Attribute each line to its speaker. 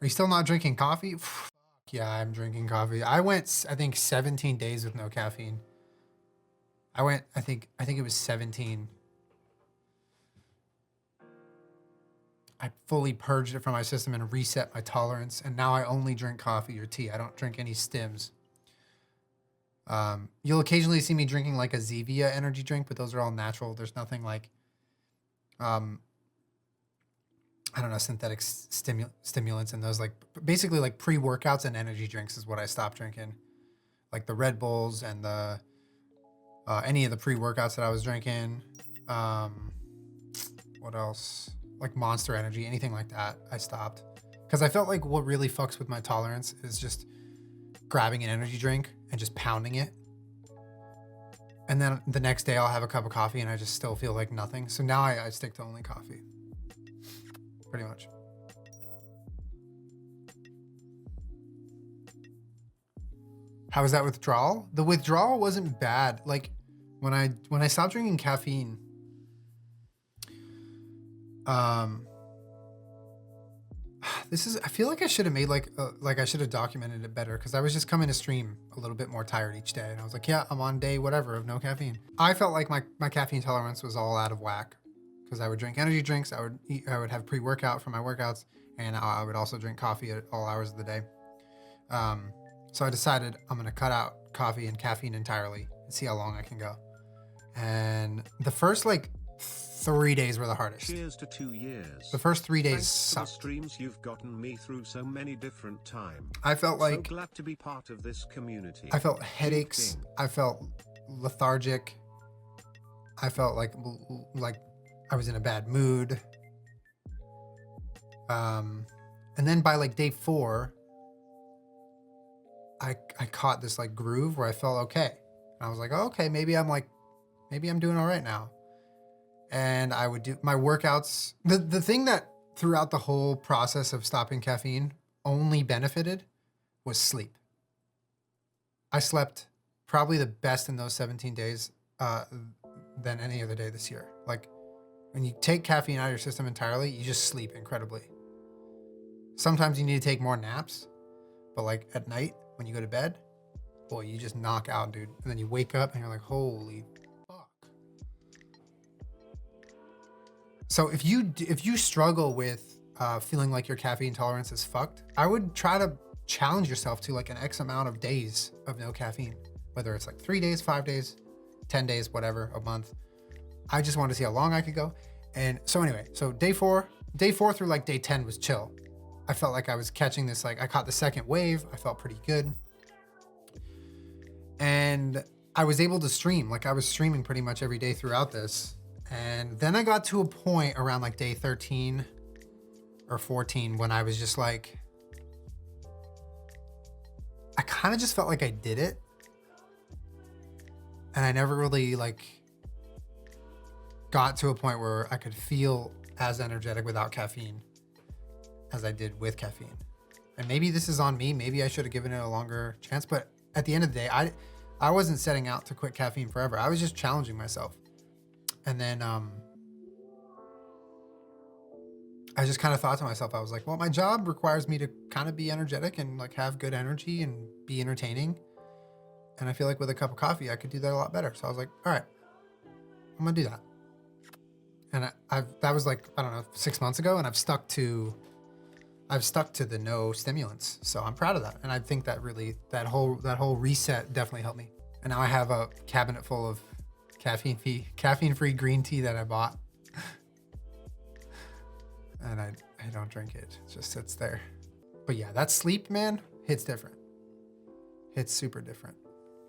Speaker 1: Are you still not drinking coffee? Fuck yeah, I'm drinking coffee. I went, I think 17 days with no caffeine. I think it was 17. I fully purged it from my system and reset my tolerance. And now I only drink coffee or tea. I don't drink any stims. You'll occasionally see me drinking like a Zevia energy drink, but those are all natural. There's nothing like, I don't know, synthetic stimulants and those, like basically like pre-workouts and energy drinks is what I stopped drinking. Like the Red Bulls and the any of the pre-workouts that I was drinking. What else? Like Monster Energy, anything like that, I stopped. Because I felt like what really fucks with my tolerance is just grabbing an energy drink and just pounding it. And then the next day I'll have a cup of coffee and I just still feel like nothing. So now I stick to only coffee. Pretty much. How was that withdrawal? The withdrawal wasn't bad. Like when I stopped drinking caffeine, I feel like I should have made like I should have documented it better, because I was just coming to stream a little bit more tired each day. And I was like, yeah, I'm on day whatever of no caffeine. I felt like my caffeine tolerance was all out of whack, because I would drink energy drinks. I would have pre-workout for my workouts, and I would also drink coffee at all hours of the day. So I decided I'm going to cut out coffee and caffeine entirely and see how long I can go. And the first like 3 days were the hardest.
Speaker 2: Cheers to 2 years.
Speaker 1: The first 3 days
Speaker 2: Thanks
Speaker 1: sucked.
Speaker 2: for the streams you've gotten me through so many different times.
Speaker 1: I felt like
Speaker 2: so glad to be part of this community.
Speaker 1: I felt headaches. I felt lethargic. I felt like I was in a bad mood. And then by like day 4, I caught this like groove where I felt okay. And I was like, oh, okay, maybe I'm doing all right now. And I would do my workouts. The thing that throughout the whole process of stopping caffeine only benefited was sleep. I slept probably the best in those 17 days than any other day this year. Like when you take caffeine out of your system entirely, you just sleep incredibly. Sometimes you need to take more naps, but like at night when you go to bed, boy, you just knock out, dude. And then you wake up and you're like, holy fuck. So if you struggle with feeling like your caffeine tolerance is fucked, I would try to challenge yourself to like an X amount of days of no caffeine, whether it's like 3 days, 5 days, 10 days, whatever, a month. I just wanted to see how long I could go. And so anyway, so day four through like day 10 was chill. I felt like I was catching this, like I caught the second wave. I felt pretty good. And I was able to stream, like I was streaming pretty much every day throughout this. And then I got to a point around like day 13 or 14 when I was just like, I kind of just felt like I did it. And I never really like got to a point where I could feel as energetic without caffeine as I did with caffeine. And maybe this is on me. Maybe I should have given it a longer chance. But at the end of the day, I wasn't setting out to quit caffeine forever. I was just challenging myself. And then I just kind of thought to myself, I was like, well, my job requires me to kind of be energetic and like have good energy and be entertaining. And I feel like with a cup of coffee, I could do that a lot better. So I was like, all right, I'm gonna do that. And that was like, I don't know, 6 months ago, and I've stuck to the no stimulants. So I'm proud of that. And I think that really, that whole reset definitely helped me. And now I have a cabinet full of caffeine-free green tea that I bought. And I don't drink it. It just sits there. But yeah, that sleep, man, hits different. Hits super different.